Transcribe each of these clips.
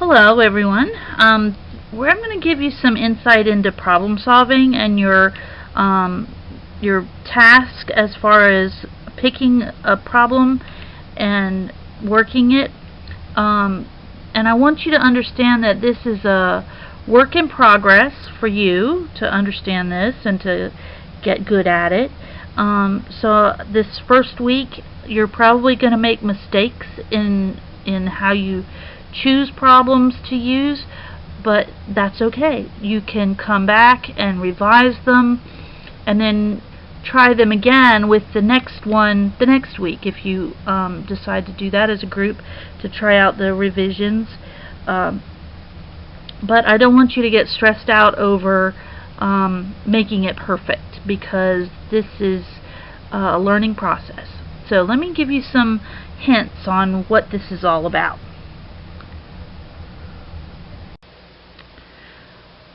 Hello everyone. Where I'm going to give you some insight into problem solving and your task as far as picking a problem and working it. And I want you to understand that this is a work in progress for you to understand this and to get good at it. So this first week you're probably going to make mistakes in how you choose problems to use, but that's okay. You can come back and revise them and then try them again with the next one the next week if you decide to do that as a group to try out the revisions. But I don't want you to get stressed out over making it perfect, because this is a learning process. So let me give you some hints on what this is all about.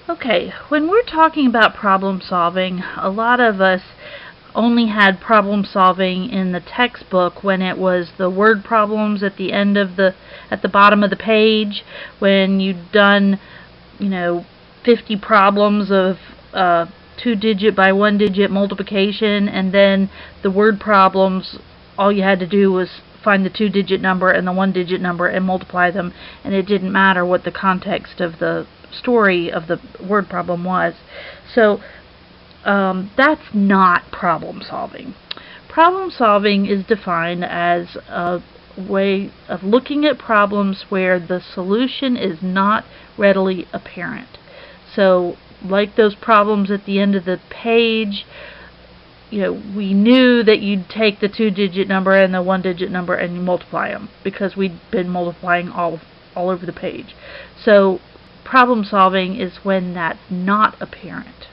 Okay, when we're talking about problem solving, a lot of us only had problem solving in the textbook when it was the word problems at the end of at the bottom of the page, when you'd done 50 problems of 2-digit by 1-digit multiplication, and then the word problems, all you had to do was find the 2-digit number and the 1-digit number and multiply them, and it didn't matter what the context of the story of the word problem was. So that's not problem solving. Problem solving is defined as a way of looking at problems where the solution is not readily apparent. So like those problems at the end of the page, we knew that you'd take the 2-digit number and the 1-digit number and you multiply them because we'd been multiplying all over the page. So problem solving is when that's not apparent.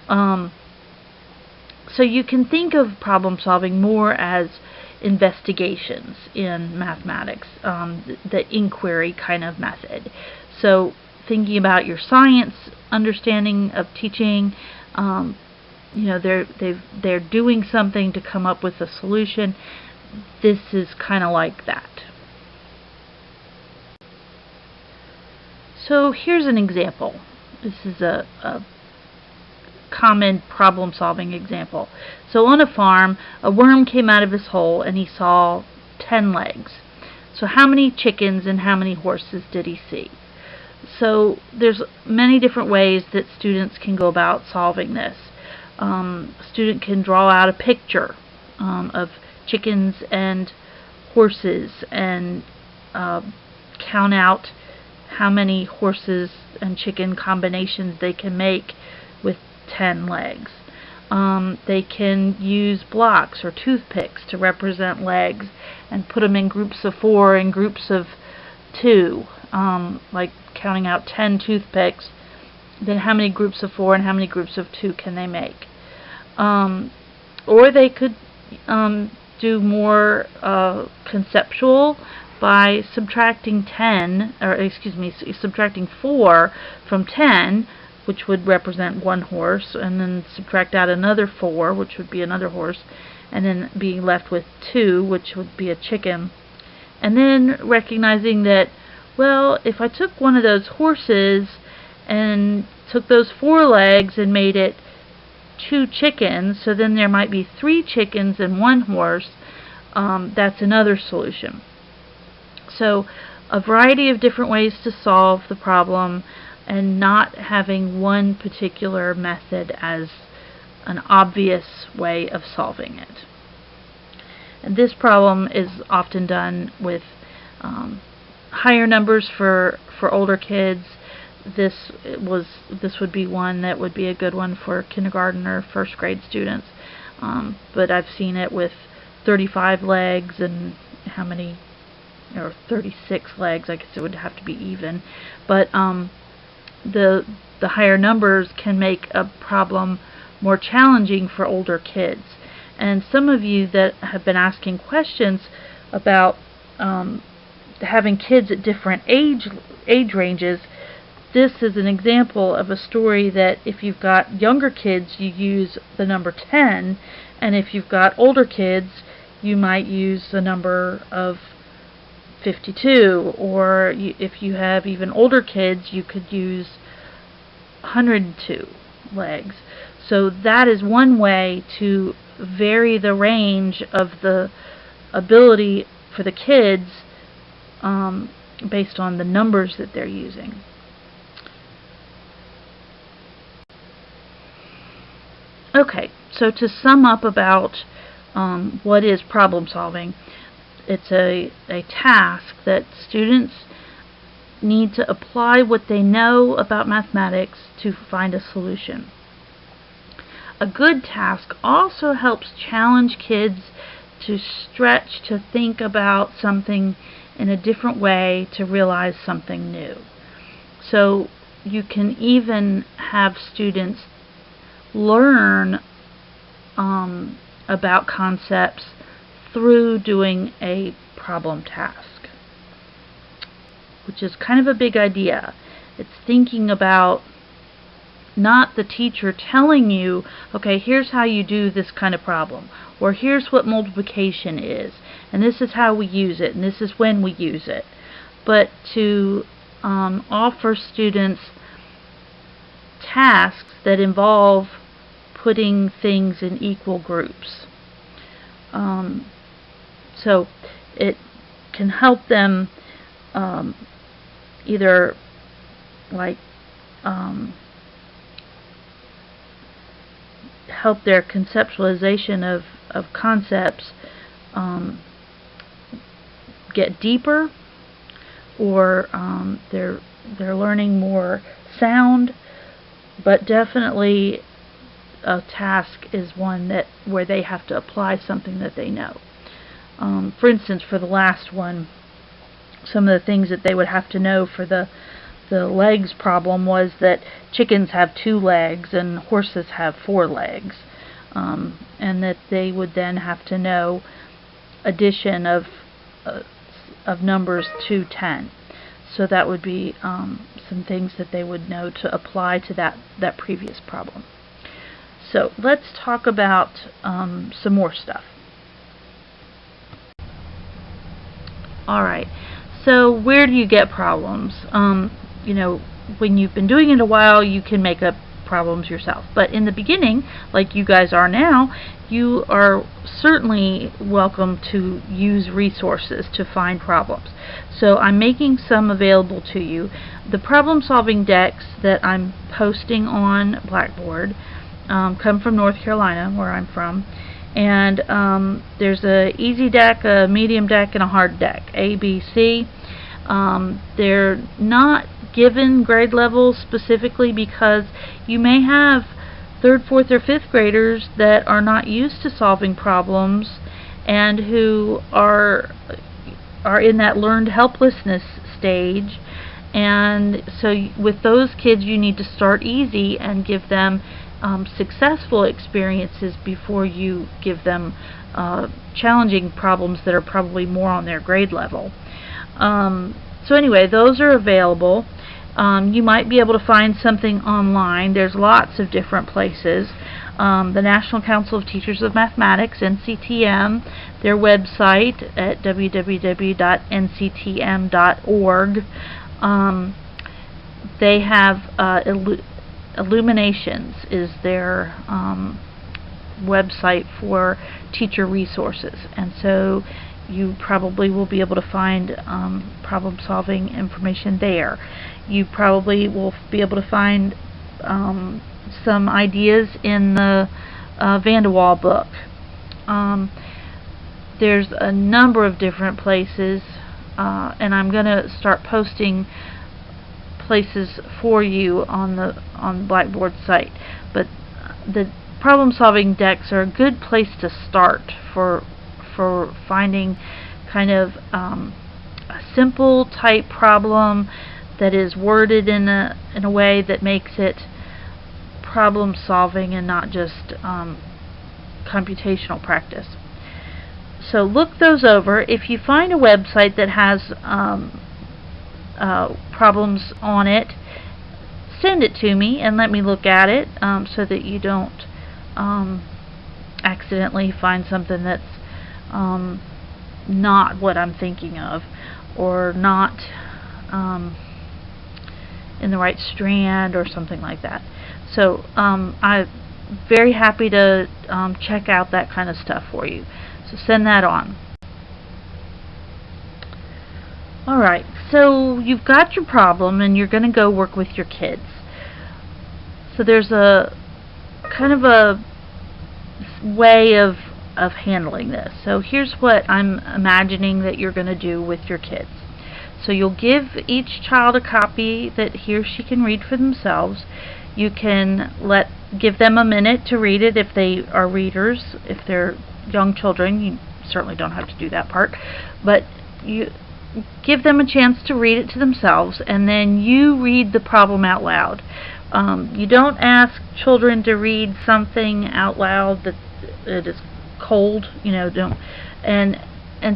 So you can think of problem solving more as investigations in mathematics, the inquiry kind of method. So thinking about your science understanding of teaching, they're doing something to come up with a solution. This is kind of like that. So here's an example. This is a common problem solving example. So on a farm, a worm came out of his hole and he saw 10 legs. So how many chickens and how many horses did he see? So there's many different ways that students can go about solving this. A student can draw out a picture of chickens and horses and count out how many horses and chicken combinations they can make with 10 legs. They can use blocks or toothpicks to represent legs and put them in groups of 4 and groups of 2, like counting out 10 toothpicks. Then how many groups of 4 and how many groups of 2 can they make? Or they could do more conceptual by subtracting 4 from 10, which would represent 1 horse, and then subtract out another 4, which would be another horse, and then being left with 2, which would be a chicken. And then recognizing that, well, if I took one of those horses and took those 4 legs and made it 2 chickens, so then there might be 3 chickens and 1 horse, that's another solution. So a variety of different ways to solve the problem, and not having one particular method as an obvious way of solving it. And this problem is often done with higher numbers for older kids. This would be one that would be a good one for kindergarten or first grade students. But I've seen it with 35 legs and how many, or 36 legs. I guess it would have to be even. But the higher numbers can make a problem more challenging for older kids. And some of you that have been asking questions about having kids at different age ranges, this is an example of a story that if you've got younger kids, you use the number 10, and if you've got older kids, you might use the number of 52, or if you have even older kids, you could use 102 legs. So that is one way to vary the range of the ability for the kids based on the numbers that they're using. Okay, so to sum up about what is problem solving, it's a task that students need to apply what they know about mathematics to find a solution. A good task also helps challenge kids to stretch, to think about something in a different way, to realize something new. So you can even have students learn about concepts through doing a problem task, which is kind of a big idea. It's thinking about not the teacher telling you, okay, here's how you do this kind of problem, or here's what multiplication is, and this is how we use it, and this is when we use it, but to offer students tasks that involve putting things in equal groups. So it can help them either like help their conceptualization of concepts get deeper, or they're learning more sound, but definitely a task is one where they have to apply something that they know. For instance, for the last one, some of the things that they would have to know for the legs problem was that chickens have 2 legs and horses have 4 legs, and that they would then have to know addition of numbers to 10. So that would be some things that they would know to apply to that previous problem. So let's talk about some more stuff. Alright, so where do you get problems? You know, when you've been doing it a while, you can make up problems yourself. But in the beginning, like you guys are now, you are certainly welcome to use resources to find problems. So I'm making some available to you. The problem-solving decks that I'm posting on Blackboard come from North Carolina, where I'm from. And there's a easy deck, a medium deck, and a hard deck, A, B, C. They're not given grade levels specifically because you may have 3rd, 4th, or 5th graders that are not used to solving problems and who are in that learned helplessness stage. And so with those kids, you need to start easy and give them successful experiences before you give them challenging problems that are probably more on their grade level. So anyway, those are available. You might be able to find something online. There's lots of different places. The National Council of Teachers of Mathematics, NCTM, their website at www.nctm.org. They have Illuminations is their website for teacher resources, and so you probably will be able to find problem-solving information there. You probably will be able to find some ideas in the Van de Waal book. There's a number of different places, and I'm going to start posting places for you on the Blackboard site. But the problem-solving decks are a good place to start for finding kind of a simple type problem that is worded in a way that makes it problem solving and not just computational practice. So look those over. If you find a website that has problems on it, send it to me and let me look at it, so that you don't accidentally find something that's not what I'm thinking of. or not in the right strand or something like that. So I'm very happy to check out that kind of stuff for you. So send that on. Alright, so you've got your problem and you're going to go work with your kids. So there's a kind of a way of handling this. So here's what I'm imagining that you're going to do with your kids. So you'll give each child a copy that he or she can read for themselves. You can give them a minute to read it if they are readers. If they're young children, you certainly don't have to do that part. But you give them a chance to read it to themselves, and then you read the problem out loud. You don't ask children to read something out loud that it is cold, don't. And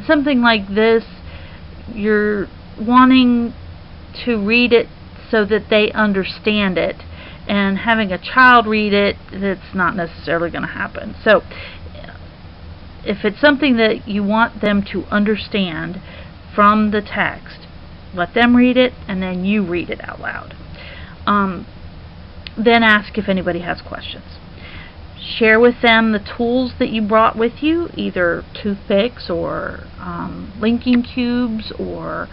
something like this, you're wanting to read it so that they understand it. And having a child read it, that's not necessarily going to happen. So if it's something that you want them to understand from the text, let them read it and then you read it out loud. Then ask if anybody has questions. Share with them the tools that you brought with you, either toothpicks or linking cubes, or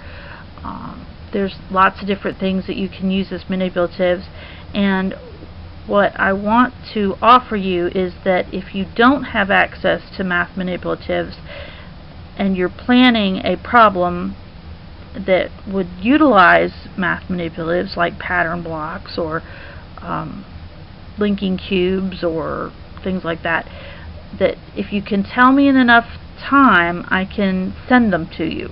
there's lots of different things that you can use as manipulatives. And what I want to offer you is that if you don't have access to math manipulatives and you're planning a problem that would utilize math manipulatives like pattern blocks or linking cubes or things like that, that if you can tell me in enough time, I can send them to you.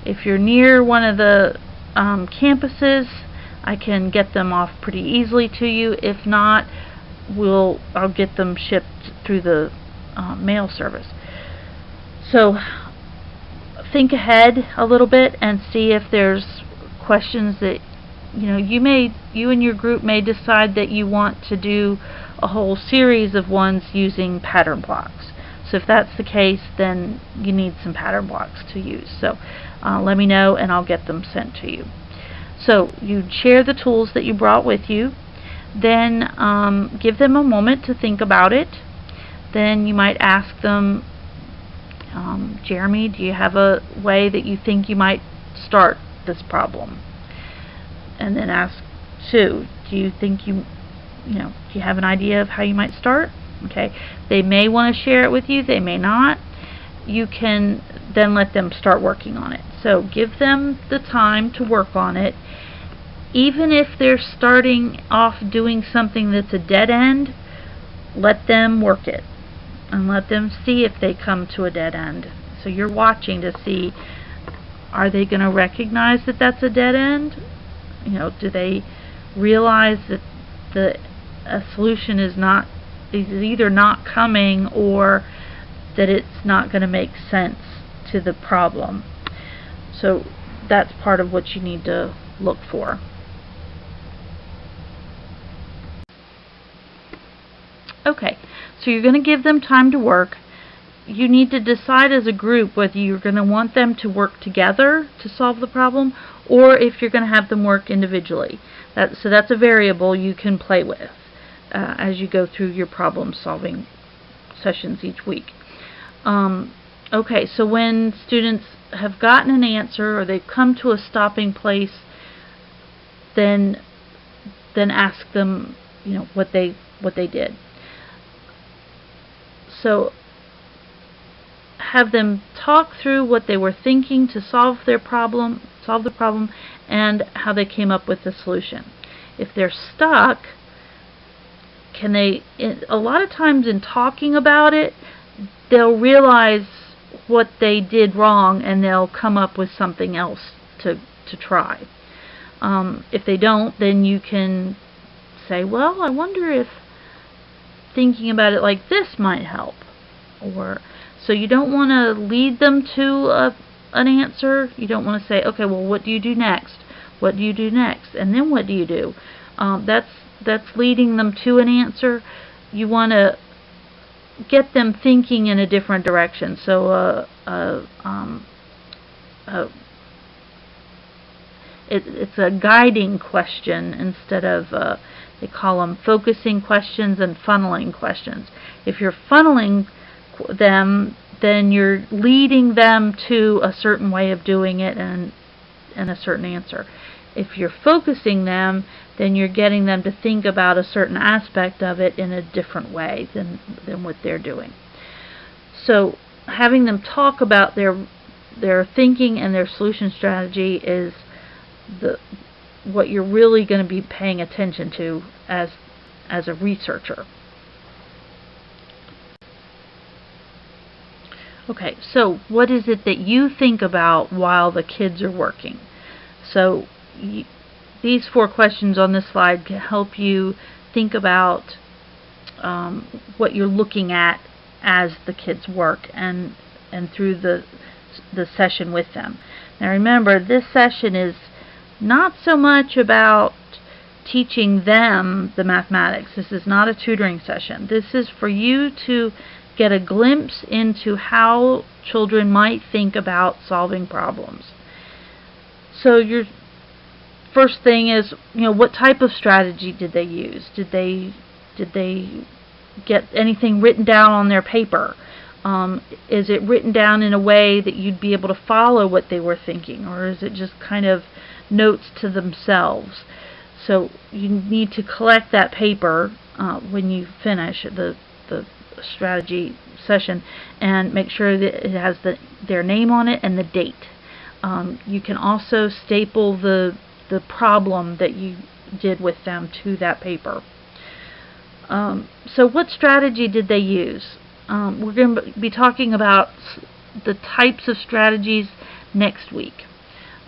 If you're near one of the campuses, I can get them off pretty easily to you. If not, I'll get them shipped through the mail service. So think ahead a little bit and see if there's questions that you and your group may decide that you want to do a whole series of ones using pattern blocks. So if that's the case, then you need some pattern blocks to use. So let me know and I'll get them sent to you. So you share the tools that you brought with you. Then give them a moment to think about it. Then you might ask them, Jeremy, do you have a way that you think you might start this problem? And then ask Sue, do you think do you have an idea of how you might start? Okay, they may want to share it with you, they may not. You can then let them start working on it. So give them the time to work on it. Even if they're starting off doing something that's a dead end, let them work it and let them see if they come to a dead end. So you're watching to see, are they going to recognize that that's a dead end? Do they realize that a solution is either not coming or that it's not going to make sense to the problem? So that's part of what you need to look for. Okay, so you're going to give them time to work. You need to decide as a group whether you're going to want them to work together to solve the problem or if you're going to have them work individually. So that's a variable you can play with as you go through your problem solving sessions each week. Okay, so when students have gotten an answer or they've come to a stopping place, then ask them what they did. So have them talk through what they were thinking to solve the problem, and how they came up with the solution. If they're stuck, a lot of times in talking about it, they'll realize what they did wrong and they'll come up with something else to try. If they don't, then you can say, well, I wonder if thinking about it like this might help. So you don't want to lead them to an answer. You don't want to say, okay, well, what do you do next? What do you do next? And then what do you do? That's leading them to an answer. You want to get them thinking in a different direction. So it's a guiding question instead of they call them focusing questions and funneling questions. If you're funneling them, then you're leading them to a certain way of doing it and a certain answer. If you're focusing them, then you're getting them to think about a certain aspect of it in a different way than what they're doing. So having them talk about their thinking and their solution strategy is what you're really going to be paying attention to as a researcher. Okay, so what is it that you think about while the kids are working? So these 4 questions on this slide can help you think about what you're looking at as the kids work and through the session with them. Now remember, this session is not so much about teaching them the mathematics. This is not a tutoring session. This is for you to get a glimpse into how children might think about solving problems. So your first thing is, what type of strategy did they use? Did they get anything written down on their paper? Is it written down in a way that you'd be able to follow what they were thinking, or is it just kind of notes to themselves? So you need to collect that paper when you finish the strategy session and make sure that it has their name on it and the date. You can also staple the problem that you did with them to that paper. So what strategy did they use? We're going to be talking about the types of strategies next week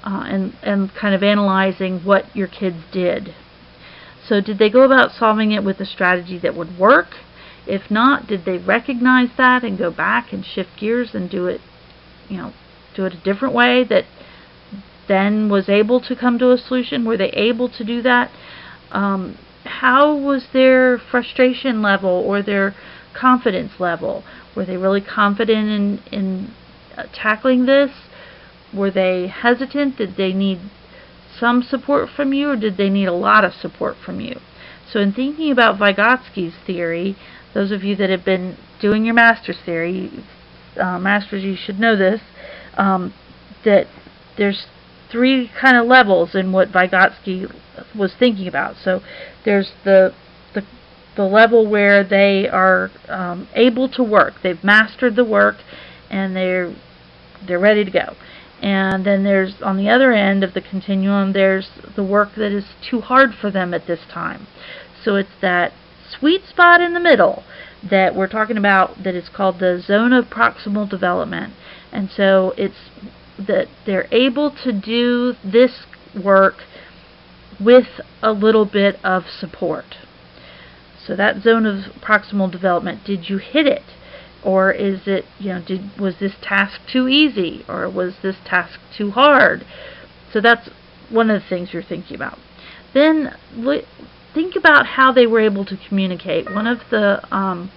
and kind of analyzing what your kids did. So did they go about solving it with a strategy that would work? If not, did they recognize that and go back and shift gears and do it a different way that then was able to come to a solution? Were they able to do that? How was their frustration level or their confidence level? Were they really confident in tackling this? Were they hesitant? Did they need some support from you, or did they need a lot of support from you? So in thinking about Vygotsky's theory, those of you that have been doing your master's theory, masters, you should know this, that there's 3 kind of levels in what Vygotsky was thinking about. So there's the level where they are able to work. They've mastered the work and they're ready to go. And then there's, on the other end of the continuum, there's the work that is too hard for them at this time. So it's that sweet spot in the middle that we're talking about that is called the zone of proximal development. And so it's that they're able to do this work with a little bit of support. So that zone of proximal development, did you hit it? Or is it, was this task too easy? Or was this task too hard? So that's one of the things you're thinking about. Then think about how they were able to communicate. One of the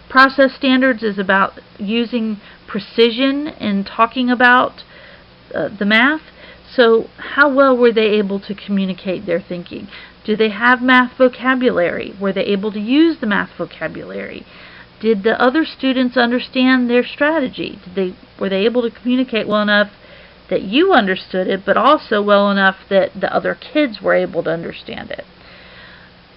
process standards is about using precision in talking about the math. So how well were they able to communicate their thinking? Do they have math vocabulary? Were they able to use the math vocabulary? Did the other students understand their strategy? Were they able to communicate well enough that you understood it, but also well enough that the other kids were able to understand it?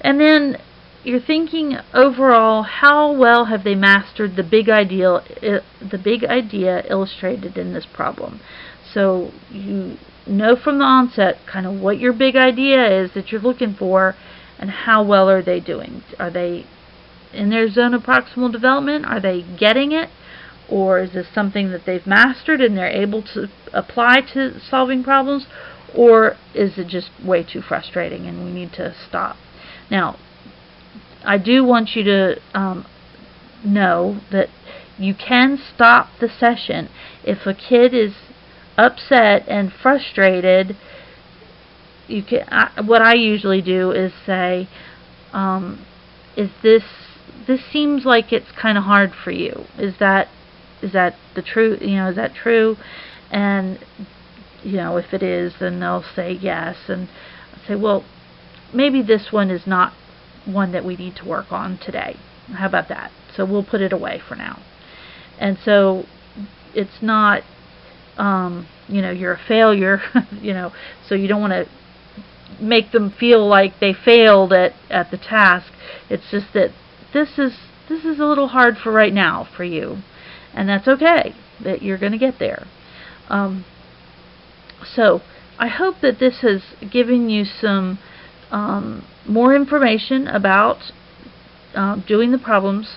And then you're thinking overall, how well have they mastered the big idea illustrated in this problem? So you know from the onset kind of what your big idea is that you're looking for, and how well are they doing? Are they in their zone of proximal development? Are they getting it? Or is this something that they've mastered and they're able to apply to solving problems? Or is it just way too frustrating and we need to stop? Now, I do want you to know that you can stop the session. If a kid is upset and frustrated, you can. What I usually do is say, this seems like it's kind of hard for you. Is that the truth? Is that true? And if it is, then they'll say yes, and say, well, maybe this one is not one that we need to work on today. How about that? So we'll put it away for now. And so it's not, you're a failure, so you don't want to make them feel like they failed at the task. It's just that this is a little hard for right now for you, and that's okay, that you're going to get there. So I hope that this has given you some more information about doing the problems,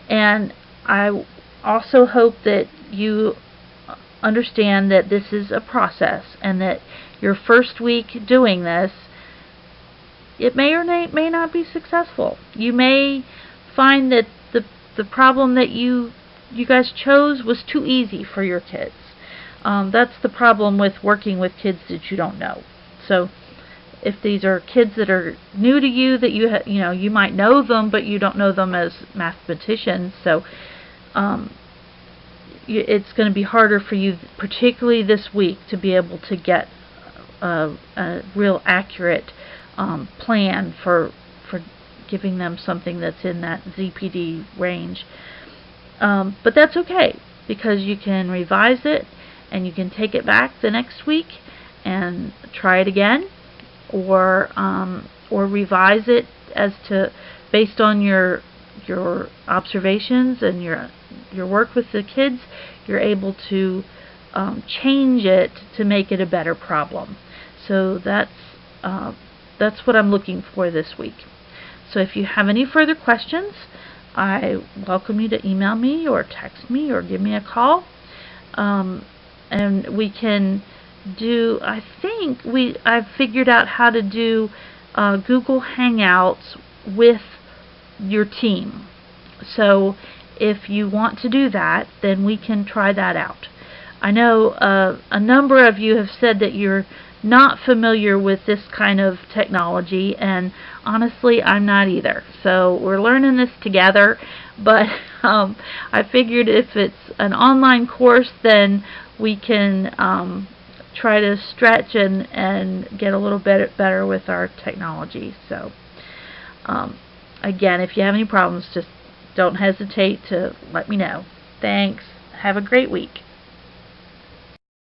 and I also hope that you understand that this is a process, and that your first week doing this, it may or may not be successful. You may find that the problem that you guys chose was too easy for your kids. That's the problem with working with kids that you don't know. So if these are kids that are new to you, that you might know them, but you don't know them as mathematicians, so it's going to be harder for you, particularly this week, to be able to get a real accurate plan for giving them something that's in that ZPD range. But that's okay, because you can revise it and you can take it back the next week and try it again, or revise it based on your observations and your work with the kids. You're able to change it to make it a better problem. So that's what I'm looking for this week. So if you have any further questions, I welcome you to email me or text me or give me a call. And we can do, I've figured out how to do Google Hangouts with your team. So if you want to do that, then we can try that out. I know a number of you have said that you're not familiar with this kind of technology, and honestly, I'm not either. So we're learning this together, but I figured if it's an online course, then we can try to stretch and get a little bit better with our technology. So again, if you have any problems, just don't hesitate to let me know. Thanks. Have a great week.